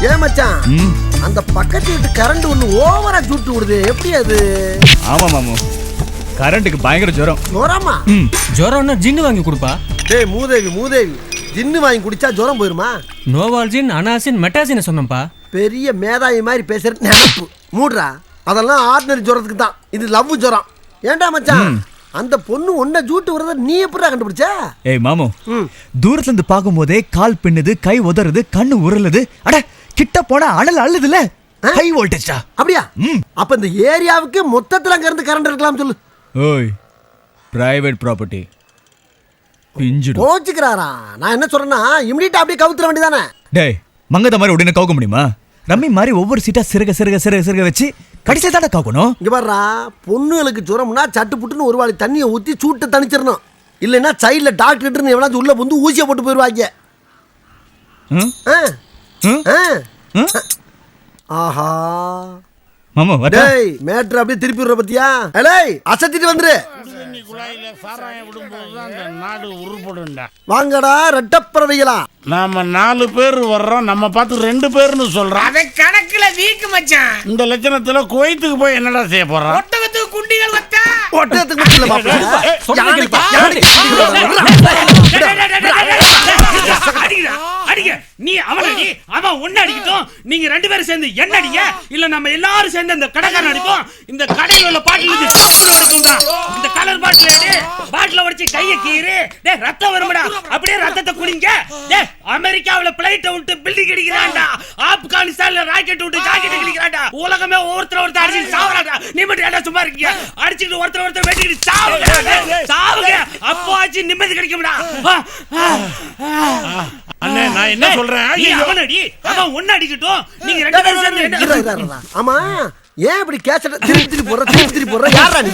ஏன் மச்சான் அந்த பக்கத்து வீட்டு கரண்ட் ஒண்ணு ஓவரா சுட்டு விடுது, எப்படி அது? ஆமா மாமு, கரண்ட்டுக்கு பயங்கர ஜுரம். ஜுரமா? ஜுரம்னா ஜின்னு வாங்கி கொடுப்பா. டேய் மூதேவி, ஜின்னு வாங்கி குடிச்சா ஜுரம் போயிருமா? நோவால்ஜின், அனாசின், மெட்டாசின் சொன்னப்பா. பெரிய மேதாவி மாதிரி பேசுற நினைப்பு மூடுறா. அதெல்லாம் ஆர்டினரி ஜுரத்துக்கு தான், இது லவ் ஜுரம். ஏன்டா மச்சான் அந்த பொண்ணு ஒன்ன ஜூட்டு வரத நீ எப்படிடா கண்டுபிடிச்ச? ஏய் மாமு, தூரத்துல இருந்து பாக்கும்போதே கால் பின்னுது, கை உதறுது, கண்ணு உருளுது. அட கிட்ட போனா அனல் அள்ளுதுல, ஹை வோல்டேஜா. அப்படியா? அப்ப இந்த ஏரியாவுக்கு மொத்தத்துல அங்க இருந்து கரண்ட் இருக்கலாம் சொல்லு. ஓய், பிரைவேட் ப்ராப்பர்ட்டி பிஞ்சிடு. போச்சுக்கிறாரா? நான் என்ன சொல்றேன்னா இமிடியேட்டா அப்படியே கவுத்துற வேண்டியதானே. டேய் மங்கத மாதிரி உடனே கவுக்க முடியுமா? ரம்மி மாதிரி ஒவ்வொரு சீட்டா சிறுக சிறுக சிறுக சிறுக வச்சு கடைசியில் தானே காக்கணும். இங்க பாருடா, பொண்ணுகளுக்கு ஜுரம்னா சட்டு புட்டுன்னு ஒரு வாளி தண்ணியை ஊற்றி சூட்டை தணிச்சிடணும். இல்லைன்னா சைடில் டாக்டர் எவனாச்சும் உள்ள வந்து ஊசியை போட்டு போயிடுவாங்க. ஆஹா மாமா டேய், மேட்ரு அப்படியே திருப்பி விடுற பத்தியா? ஏய் அசத்திட்டு வந்துரு. வாங்கடா ரெட்டப்பறவைகளா, நாம 4 பேர் வர்றோம், நம்ம பார்த்து 2 பேர்னு சொல்றோம். அத கணக்குல வீக்கு மச்சான். இந்த லட்சணத்துல குவைத்துக்கு போய் என்னடா செய்ய போறோம்? ஒட்டகத்துக்கு குண்டிகள் வச்சா ஒட்டகத்துக்கு மட்டும் இல்ல மாப்ள. அடிங்க, நீ அவனடி, அவன் ஒண்ணு அடிக்கட்டும். நீங்க 2 பேரும் சேர்ந்து என்ன அடிங்க, இல்ல நம்ம எல்லாரும் சேர்ந்து அந்த கடைக்காரன் அடிப்போம். இந்த கடையில உள்ள பாட்டில் இருந்து சாப்பிட சொல்றான். இந்த கலர் பாட்டில் எடு, பாட்டில உடைச்சு கையை கீறு. டேய் ரத்தம் வரும்டா, அப்படியே ரத்தத்தை குடிங்க. டேய் அமெரிக்காவுல பிளைட் விட்டு பில்டிங் அடிக்கிறான்டா, ஆப்கானிஸ்தான்ல ராக்கெட் விட்டு ஜாக்கெட் அடிக்கிறான்டா. உலகமே ஒருத்தர் அடிச்சு சாவறான்டா. நீ மட்டும் என்ன சும்மா இருக்கீங்க? அடிச்சிட்டு ஒருத்தர் வெட்டிட்டு சாவுங்க. அப்போ ஆச்சு நிம்மதி கிடைக்கும்டா. அண்ணே நான் என்ன சொல்றேன்? அவனடி, அவன் ஒண்ணு அடிக்கட்டும். நீங்க 2 பேரும் சேர்ந்து. ஆமா, ஏன் இப்படி கேசட்ட திருப்பி போடுற? யாரா நீ?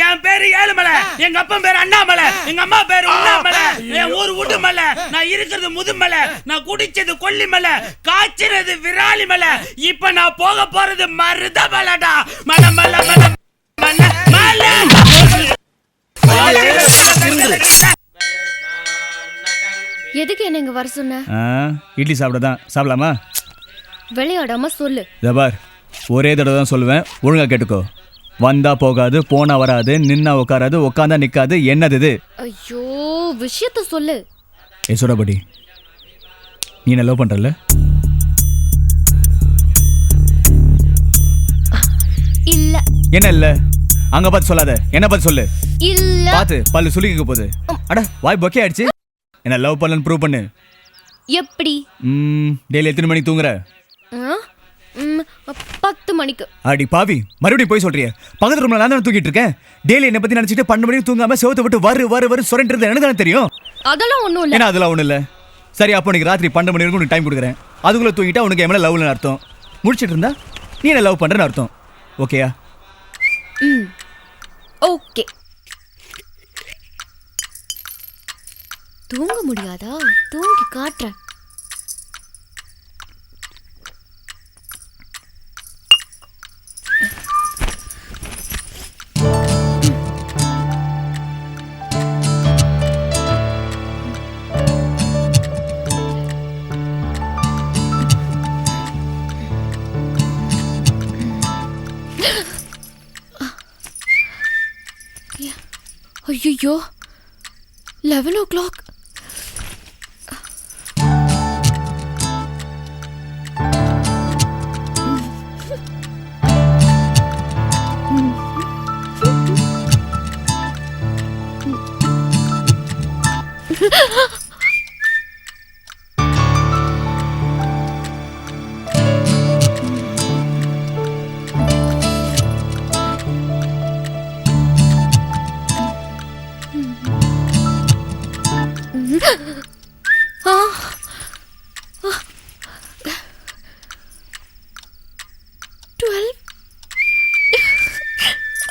என் பேரு ஏழுமலை, எங்க அப்பா பேரு அண்ணாமலை, எங்க அம்மா பேரு உண்ணாமலை, என் ஊர் உடுமலை, நான் இருக்கிறது முதுமலை, நான் குடிச்சது கொல்லிமலை, காய்ச்சறது விராலிமலை, இப்ப நான் போக போறது மருதமலைடா. மலை மலை மலை மலை மலை. எதுக்கு என்ன இங்க வர சொன்ன? இட்லி சாப்பிடதான். சாப்பிடலாமா? விளையாடாம சொல்லு. ஜபார், ஒரே தடவை தான் சொல்லுவேன், ஒழுங்கா கேட்டுக்கோ. வந்தா போகாது, போனா வராது, நின்னா உட்காராது, உட்காந்தா நிக்காது. என்னது இது? ஐயோ, விஷயத்த சொல்லு. ஏ சோடாபடி, நீ என்ன லவ் பண்றல? இல்ல. என்ன இல்ல? அங்க பார்த்து சொல்லாத, என்ன பார்த்து சொல்லு. இல்ல. பார்த்து பல்லு சுளிக்க போகுது. அட வாய் பொக்கே ஆயிடுச்சு. என்ன லவ் பண்ணலன்னு ப்ரூவ் பண்ணு. எப்படி? டெய்லி எத்தனை மணிக்கு தூங்குற? 10 மணிக்கு. அடி பாவி, மறுபடியும் போய் சொல்றிய. பக்கத்து ரூம்ல நான் தான் தூங்கிட்டு இருக்கேன். டெய்லி என்ன பத்தி நினைச்சிட்டு 12 மணிக்கு தூங்காம செவத்தை விட்டு வரு சொரன்றது எனக்கு தானே தெரியும். அதெல்லாம் ஒண்ணும் இல்ல. ஏன்னா அதெல்லாம் ஒண்ணும் இல்ல. சரி, அப்போ உனக்கு ராத்திரி 12 மணி வரைக்கும் உனக்கு டைம் கொடுக்குறேன். அதுக்குள்ள தூங்கிட்டா உனக்கு என் மேல லவ்னு அர்த்தம். முடிச்சிட்டு இருந்தா நீ என்ன லவ் பண்றேன்னு அர்த்தம். ஓகேயா? ஓகே. தூங்க முடியாதா? தூங்கி காட்டுறேன். ஐயோ, 11 o'clock.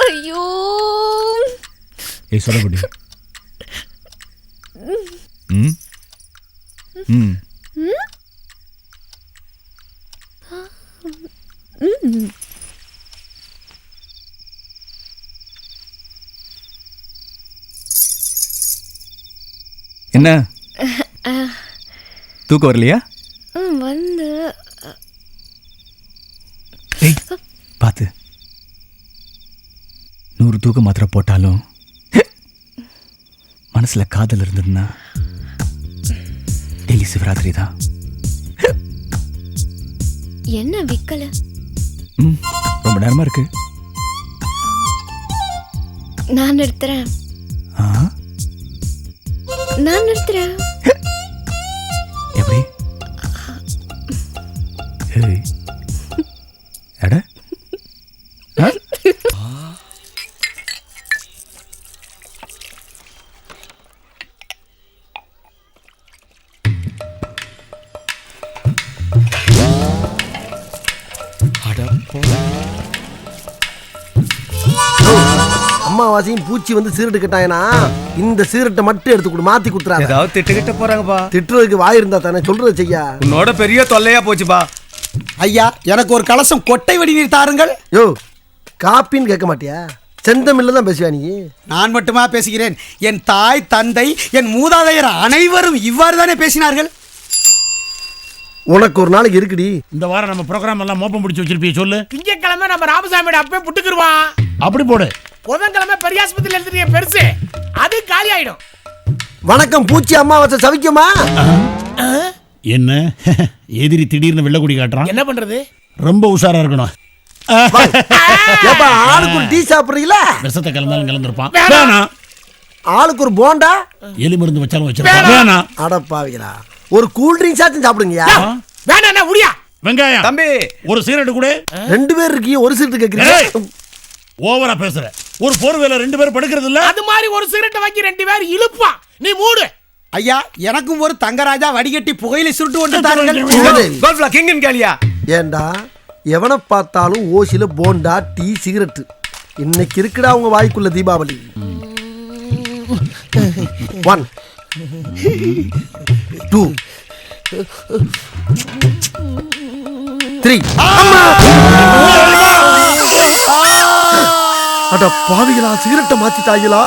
ஐயோ, ஏய் சோடாபடி. என்ன தூக்கம் வரலையா? வந்து தூக்க மாத்திரை போட்டாலும் மனசுல காதல் இருந்ததுன்னா டெய்லி சிவராத்திரி தான். என்ன விக்கல? ரொம்ப நேரமா இருக்கு. நான் நிறுத்துறேன். நான் நிறுத்துறேன். எப்படி? எட அம்மாவாசையும் பூச்சி வந்து சீரட்டு கட்டாயனா இந்த சீரட்டை மட்டும் எடுத்து கொடு, மாத்தி குடுத்துறாங்க. ஏதாவது திட்டுக்கிட்ட போறாங்கப்பா. திட்டுறதுக்கு வாய் இருந்தா தானே சொல்றது செய்யா. உன்னோட பெரிய தொல்லையா போச்சுப்பா. ஐயா, எனக்கு ஒரு கலசம் கொட்டை வடி நீர் தாருங்கள். யோ, காப்பின்னு கேட்க மாட்டியா? செந்தமில்ல தான் பேசுவா நீ. நான் மட்டுமா பேசுகிறேன்? என் தாய், தந்தை, என் மூதாதையர் அனைவரும் இவ்வாறு தானே பேசினார்கள். உனக்கு ஒரு நாளைக்கு இருக்குடி. இந்த வாரம் நம்ம ப்ரோக்ராம் எல்லாம் மோப்பம் பிடிச்சி வச்சிருப்பிய சொல்லு. திங்கக்கிழமை நம்ம ராமசாமியோட அப்பே புட்டுக்குருவான். அப்படி போடு. புதன்கிழமை பெரியாஸ்பத்திரியில் எழுதுறீங்க பெருசு, அது காலி ஆயிடும். வணக்கம் பூச்சி அம்மாவாசை சவிக்குமா? என்ன எதிரி திடீர்னு வெள்ளக்குடி காட்டுறான்? என்ன பண்றது? ரொம்ப உஷாரா இருக்கணும். ஏப்பா, ஆளுக்கு ஒரு டீ சாப்பிடுறீங்களா? விஷத்தை கலந்தாலும் கலந்துருப்பான். வேணாம். வேணாம். ஆளுக்கு ஒரு போண்டா. எலி மருந்து வச்சாலும் வச்சிருப்பான். வேணாம். அடப்பாவிங்களா, ஒரு கூல் ட்ரிங்க்ஸ் ஆச்சும் சாப்பிடுங்கயா. வேணா உடியா. வெங்காயம் தம்பி, ஒரு சிகரெட் கூட. 2 பேர் இருக்கீங்க, ஒரு சீட்டு கேக்குறீங்க. ஓவரா பேசுற. ஒரு போர்வேல 2 பேர் படுக்கிறது இல்ல. அது மாதிரி ஒரு சிகரெட்டை வாங்கி 2 பேர் இழுப்பா. நீ மூடு. ஐயா, எனக்கும் ஒரு தங்கராஜா வடிகட்டி புகையிலை சுருட்டு ஒன்று தாருங்கள். கோல்ஃப்ல கிங்னு கேளியா? ஏண்டா, எவனை பார்த்தாலும் ஓசில போண்டா, டீ, சிகரெட். இன்னைக்கு இருக்குடா உங்க வாய்க்குள்ள தீபாவளி. 1 2 3. அட பாவிகளா, சிகரெட்டை மாத்திட்டாங்களா?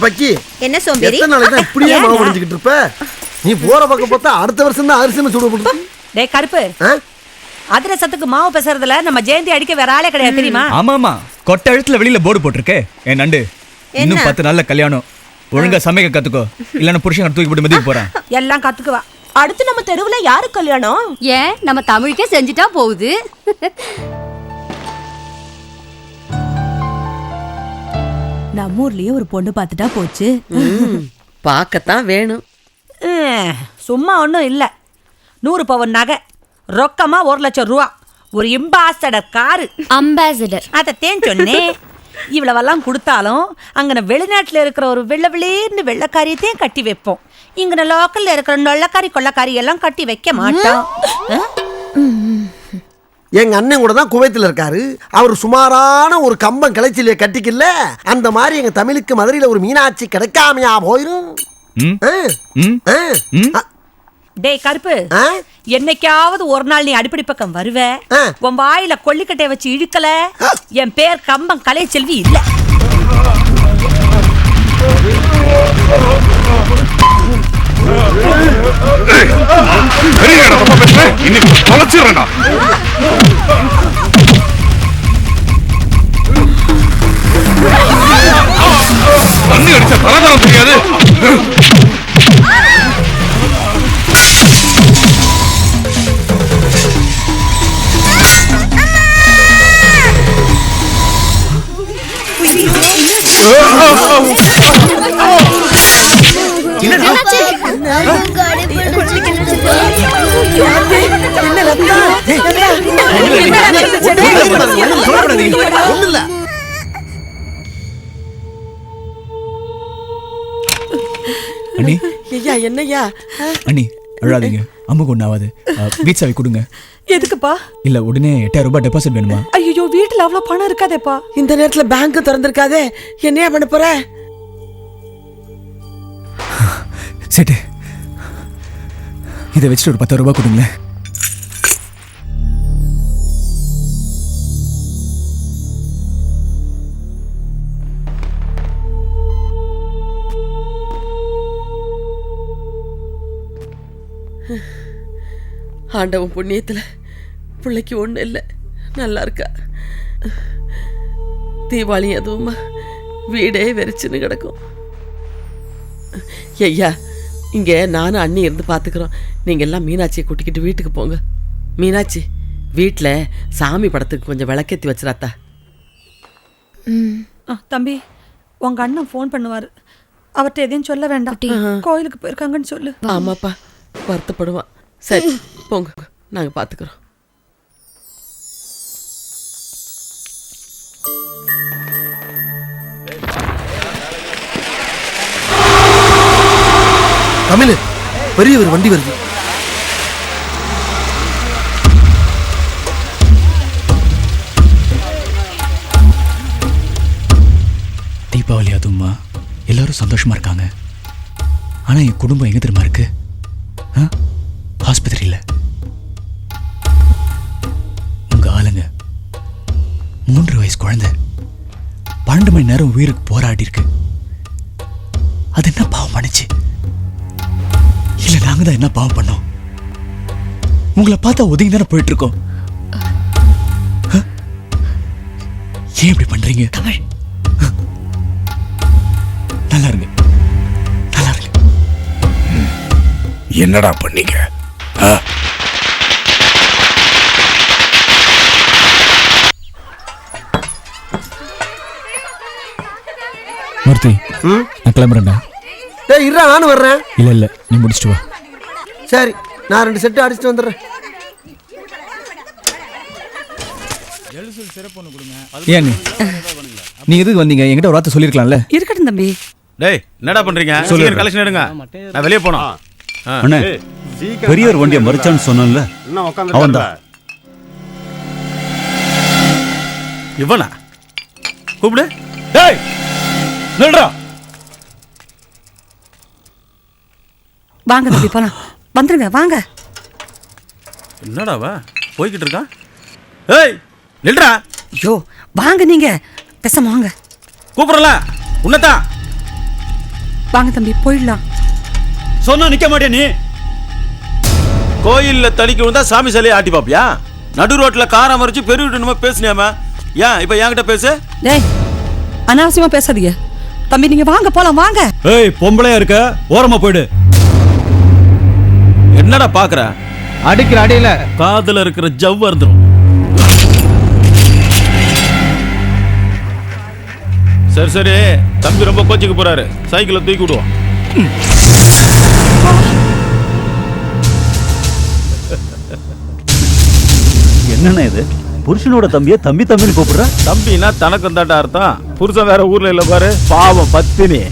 பக்கி, என்ன சோம்பேறி? எத்தனை நாளைக்கு தான் இப்படியே மாவு முடிஞ்சுக்கிட்டு இருப்ப? நீ போற பக்கம் பார்த்தா அடுத்த வருஷம் தான் அரிசி சூடு போட்டு. டேய் கருப்பு, அதிரசத்துக்கு மாவு பேசுறதுல நம்ம ஜெயந்தி அடிக்க வேற ஆளே கிடையாது தெரியுமா? ஆமாமா, கொட்டை எழுத்துல வெளியில போர்டு போட்டிருக்கே. என் நண்டு, இன்னும் 10 நாள்ல கல்யாணம். ஒழுங்கா சமைக்க கத்துக்கோ, இல்லன்னா புருஷன் தூக்கி போட்டு மதிக்க போறான். எல்லாம் கத்துக்குவா. அடுத்து நம்ம தெருவுல யாரு கல்யாணம்? ஏன் நம்ம தமிழுக்கே செஞ்சுட்டா போகுது. நம்ம ஊர்லயே ஒரு பொண்ணு பார்த்துட்டா போச்சு. பார்க்கத்தான் வேணும். சும்மா ஒன்றும் இல்லை. 100 பவுன் நகை, ரொக்கமா 1 லட்சம் ரூபா, ஒரு இம்பாசடர் காரு. அம்பாசிடர். அதைத்தேன் சொன்னேன். இவ்வளவெல்லாம் கொடுத்தாலும் அங்கே வெளிநாட்டில் இருக்கிற ஒரு வெள்ளை வெள்ளக்காரியத்தையும் கட்டி வைப்போம். இங்கே லோக்கல்ல இருக்கிற நொள்ளக்காரி கொள்ளக்காரி எல்லாம் கட்டி வைக்க மாட்டோம். எங்க அண்ணன் கூட தான் குவைத்தில் இருக்காரு. அவர் சுமாரான ஒரு கம்பம் கிளைச்சிலிய கட்டிக்கல. அந்த மாதிரி எங்க தமிழுக்கு மதுரையில ஒரு மீனாட்சி கிடைக்காமையா போயிரும். டேய் கருப்பு, என்னைக்காவது ஒரு நாள் நீ அடிப்படை பக்கம் வருவ, உன் வாயில கொல்லிக்கட்டையை வச்சு இழுக்கல, என் பேர் கம்பம் கலை செல்வி இல்ல. தண்ணி அடிச்ச தரதரம் தெரியாது. அண்ணி, ஐயா என்னய்யா? அண்ணி அழாதீங்க, அம்முக்கு ஒண்ணாவது. வீட்சாவி கொடுங்க. எதுக்குப்பா? இல்ல உடனே 8000 ரூபாய் டெபாசிட் வேணுமா? ஐயோ, வீட்டுல அவ்வளவு பணம் இருக்காதேப்பா. இந்த நேரத்துல பேங்க் திறந்திருக்காதே, என்னையா பண்ண போற? சேட்டு, இதை வச்சுட்டு ஒரு 10,000 ரூபாய் கொடுங்களேன். ஆண்டவன் புண்ணியத்துல பிள்ளைக்கு ஒண்ணு இல்லை, நல்லா இருக்கா. தீபாவளி அதுவுமா வீடே வெறிச்சுன்னு கிடக்கும். ஐயா, இங்க நானும் அண்ணி இருந்து பாத்துக்கிறோம். நீங்க எல்லாம் மீனாட்சியை கூட்டிக்கிட்டு வீட்டுக்கு போங்க. மீனாட்சி, வீட்டுல சாமி படத்துக்கு கொஞ்சம் விளக்கேத்தி வச்சிராத்தா. தம்பி, உங்க அண்ணன் ஃபோன் பண்ணுவாரு, அவர்கிட்ட எதையும் சொல்ல வேண்டாம். கோயிலுக்கு போயிருக்காங்கன்னு சொல்லு. ஆமாப்பா, வருத்தப்படுவான். சரி போங்க, நாங்க பாத்துக்கிறோம். தமிழ், பெரிய ஒரு வண்டி வருது. தீபாவளி அதுமா எல்லாரும் சந்தோஷமா இருக்காங்க. ஆனா என் குடும்பம் எங்க தெரியுமா இருக்கு? ஆஸ்பத்திரியில். உங்க ஆளுங்க 3 வயசு குழந்தை 12 மணி நேரம் உயிருக்கு போராடி இருக்கு. அது என்ன பாவம் பண்ணுச்சு? இல்ல நாங்க தான் என்ன பாவம் பண்ணோம்? உங்களை பார்த்தா ஒதுங்கி தானே போயிட்டு இருக்கோம். ஏன் இப்படி பண்றீங்க? தமிழ், நல்லா இருங்க, நல்லா இருங்க. என்னடா பண்ணீங்க? மூர்த்தி, நான் கிளம்புறேன்டா. டேய் இருடா, நானும் வர்றேன். இல்ல நீ முடிச்சிட்டு வா. சரி, நான் 2 செட்டு அடிச்சுட்டு வந்துடுறேன். ஏன் நீ எதுக்கு வந்தீங்க? என்கிட்ட ஒரு வார்த்தை சொல்லிருக்கலாம்ல. இருக்கட்டும் தம்பி. டேய், என்னடா பண்றீங்க? சொல்லுங்க. கலெக்ஷன் எடுங்க, நான் வெளியே போனோம். அண்ணே, பெரியவர் வண்டியை மறிச்சான்னு சொன்னல, அவன்தான். இவனா கூப்பிடு. டேய் நில்றா. வாங்க தம்பி, போலாம். வந்துருங்க, வாங்க. என்னடாவா போய்கிட்டு இருக்கான்? ஏய் நில்றா. ஐயோ, வாங்க, நீங்க பேசாம வாங்க. கூப்பிடல உன்னதான். வாங்க தம்பி, போயிடலாம். சொன்னா நிக்க மாட்டே நீ. கோயில்ல தடிக்க விழுந்தா சாமி சிலையை ஆட்டி பாப்பியா? நடு ரோட்ல காரை மறிச்சு பெரிய நம்ம பேசினியாம. ஏன் இப்ப என்கிட்ட பேசு? டேய், அனாவசியமா பேசாதீங்க தம்பி. நீங்க வாங்க, போலாம், வாங்க. ஏய், பொம்பளையா இருக்க, ஓரமா போயிடு. என்னடா பாக்குற? அடிக்கிற அடியில காதுல இருக்கிற ஜவ் இருந்துரும். சரி சரி, தம்பி ரொம்ப கோச்சிக்கு போறாரு, சைக்கிளை தூக்கி விடுவோம். என்னண்ணா இது? புருஷனோட தம்பியை தம்பி தம்பின்னு கூப்பிடுற? தம்பினா தனக்கு தாண்டா அர்த்தம். புருஷன் வேற ஊர்ல இல்ல பாரு, பாவம் பத்தினி.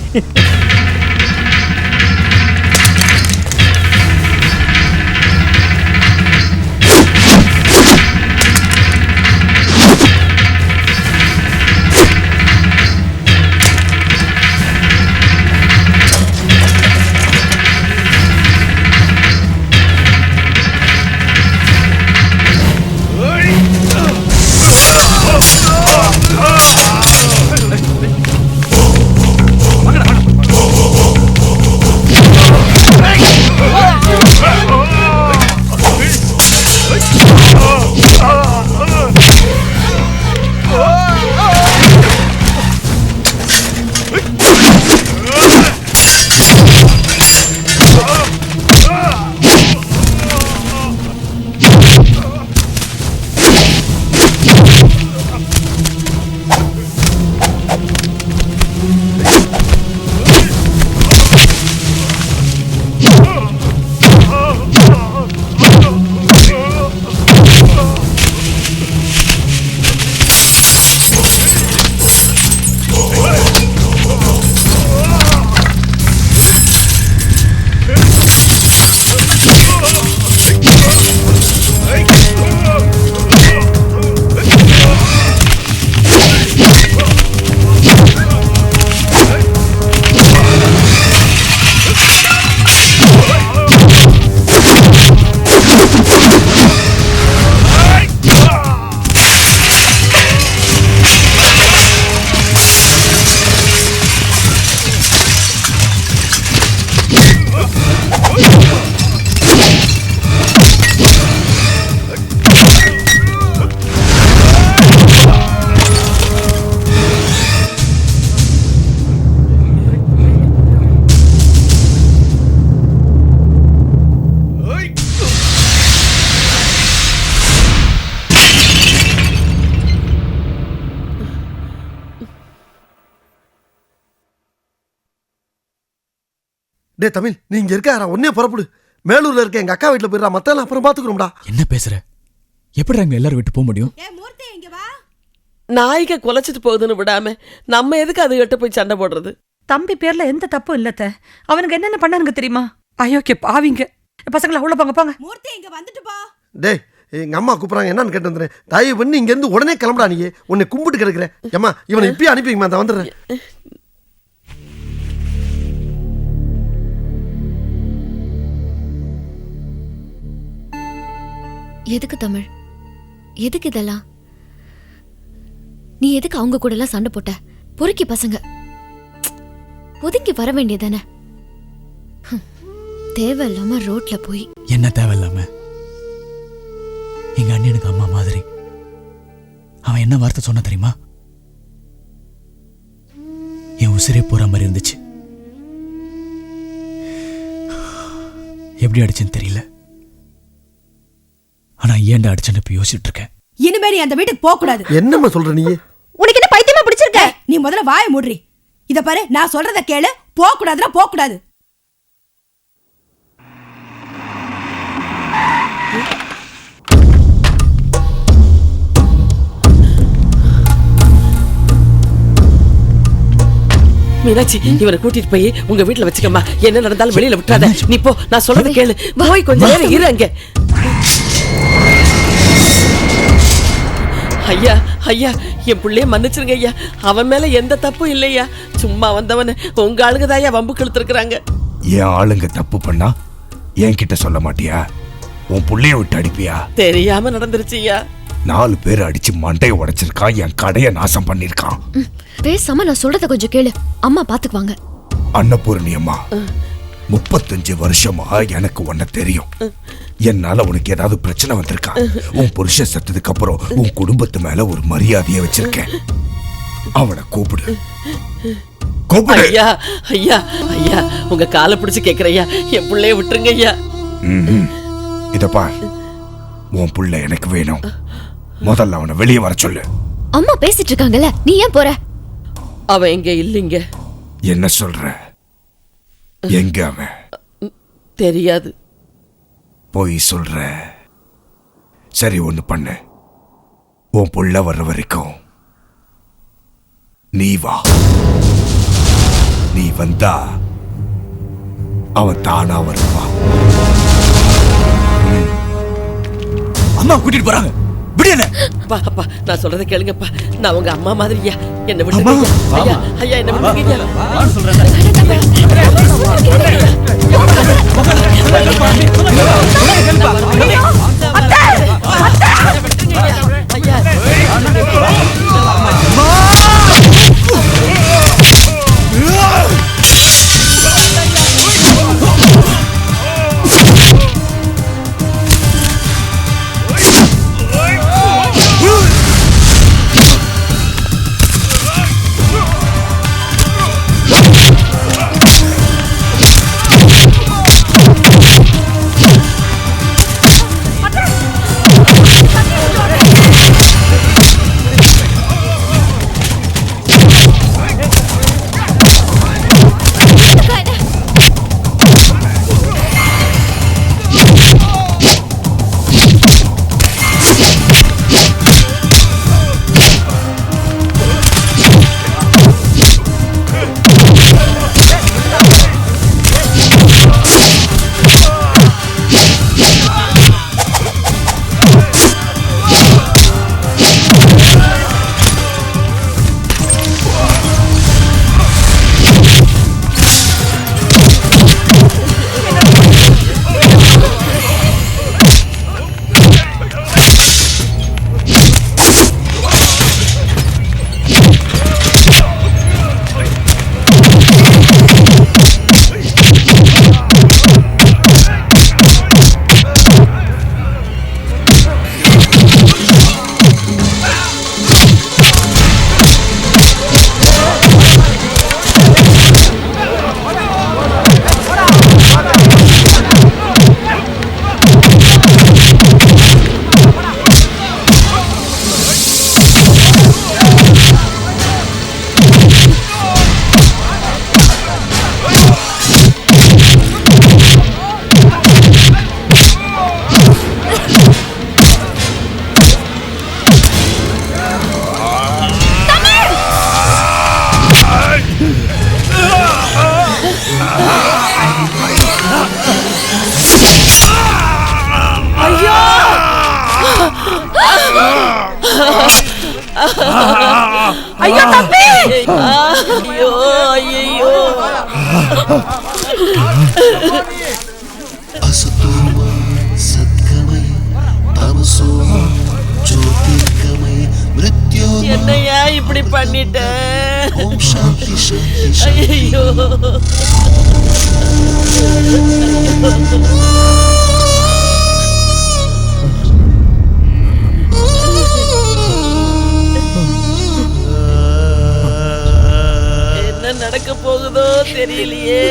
டே தமிழ் நீ இங்க இருக்க ஒன்னே புறப்படு. மேலூர்ல இருக்க எங்க அக்கா வீட்டுல போயிடா, மத்தெல்லாம் அப்புறம் பாத்துக்கிறோம்டா. என்ன பேசுற? எப்படி அங்க எல்லாரும் விட்டு போக முடியும்? நாய்க்க குலைச்சிட்டு போகுதுன்னு விடாம நம்ம எதுக்கு அதுகிட்ட போய் சண்டை போடுறது? தம்பி பேர்ல எந்த தப்பும் இல்லத்த. அவனுக்கு என்னென்ன பண்ணானுங்க தெரியுமா? அயோக்கிய பாவிங்க. பசங்களா உள்ள போங்க போங்க. மூர்த்தி இங்க வந்துட்டு போ. டேய் எங்க அம்மா கூப்பிடுறாங்க, என்னன்னு கேட்டு வந்துடுறேன். தயவு பண்ணி இங்க இருந்து உடனே கிளம்புடா. நீ உன்னை கும்பிட்டு கிடக்குறேன். அம்மா இவனை இப்பயே அனுப்பிங்கம்மா, நான் வந்துடுறேன். எதுக்கு தமிழ்? எதுக்கு இதெல்லாம்? நீ எதுக்கு அவங்க கூட எல்லாம் சண்டை போட்ட? பொறுக்கி பசங்க ஒதுங்கி வர வேண்டியதானே? தேவையில்லாம ரோட்ல போய். என்ன தேவையில்லாம? எங்க அண்ணனுக்கு அம்மா மாதிரி. அவன் என்ன வார்த்தை சொன்ன தெரியுமா? என் உசிரே போற மாதிரி இருந்துச்சு. எப்படி அடிச்சேன்னு தெரியல. ஆனா ஏன்டா அடிச்சேன்னு இப்ப யோசிச்சுட்டு இருக்கேன். இனிமே நீ அந்த வீட்டுக்கு போக கூடாது. என்னம்மா சொல்ற நீ? உனக்கு என்ன பைத்தியமா பிடிச்சிருக்க? நீ முதல்ல வாயை மூடுறி. இத பாரு, நான் சொல்றத கேளு. போக கூடாதுன்னா போக கூடாது. மீனாட்சி, இவனை கூட்டிட்டு போய் உங்க வீட்டுல வச்சுக்கம்மா. என்ன நடந்தாலும் வெளியில விட்டுறாத. நீ போ, நான் சொல்றத கேளு. போய் கொஞ்ச நேரம் இரு அங்க. ஐயா ஐயா, என் பிள்ளைய மன்னிச்சிருங்க ஐயா. அவன் மேல எந்த தப்பும் இல்லையா. சும்மா வந்தவன உங்க ஆளுங்கதாயா வம்பு கிழத்துருக்குறாங்க. என் ஆளுங்க தப்பு பண்ணா என்கிட்ட சொல்ல மாட்டியா? உன் புள்ளைய விட்டு அடிப்பியா? தெரியாம நடந்துருச்சு ஐயா. 4 பேர் அடிச்சு மண்டையை உடைச்சிருக்கான், என் கடையை நாசம் பண்ணிருக்கான். பேசாம நான் சொல்றத கொஞ்சம் கேளு. அம்மா பாத்துக்குவாங்க. அன்னபூர்ணி அம்மா, 35 வருஷமா எனக்கு உன்ன தெரியும். என்னால உனக்கு ஏதாவது பிரச்சனை வந்திருக்கா? உன் புருஷன் செத்ததுக்கு அப்புறம் உன் குடும்பத்து மேல ஒரு மரியாதையை வச்சிருக்கேன். அவனை கூப்பிடு. ஐயா ஐயா ஐயா, உங்க காலை பிடிச்சு கேக்குறையா, என் பிள்ளைய விட்டுருங்க ஐயா. இத பார், உன் புள்ள எனக்கு வேணும். முதல்ல அவனை வெளியே வர சொல்லு. அம்மா பேசிட்டு இருக்காங்கல்ல, நீ ஏன் போற? அவன் எங்க இல்லைங்க. என்ன சொல்ற? எங்க அவன்? தெரியாது. போய் சொல்ற. சரி, ஒண்ணு பண்ணு. உன் புள்ள வர்ற வரைக்கும் நீ வா. நீ வந்தா அவன் தானா வருவான். அம்மா கூட்டிட்டு போறாங்க. அப்பா அப்பா, நான் சொல்றத கேளுங்கப்பா. நான் உங்க அம்மா மாதிரியா. என்ன விட்டுருங்க ஐயா. ஐயா என்ன விட்டுருங்க. என்னையா இப்படி பண்ணிட்ட? ஐயோ என்ன நடக்க போகுதோ தெரியலையே.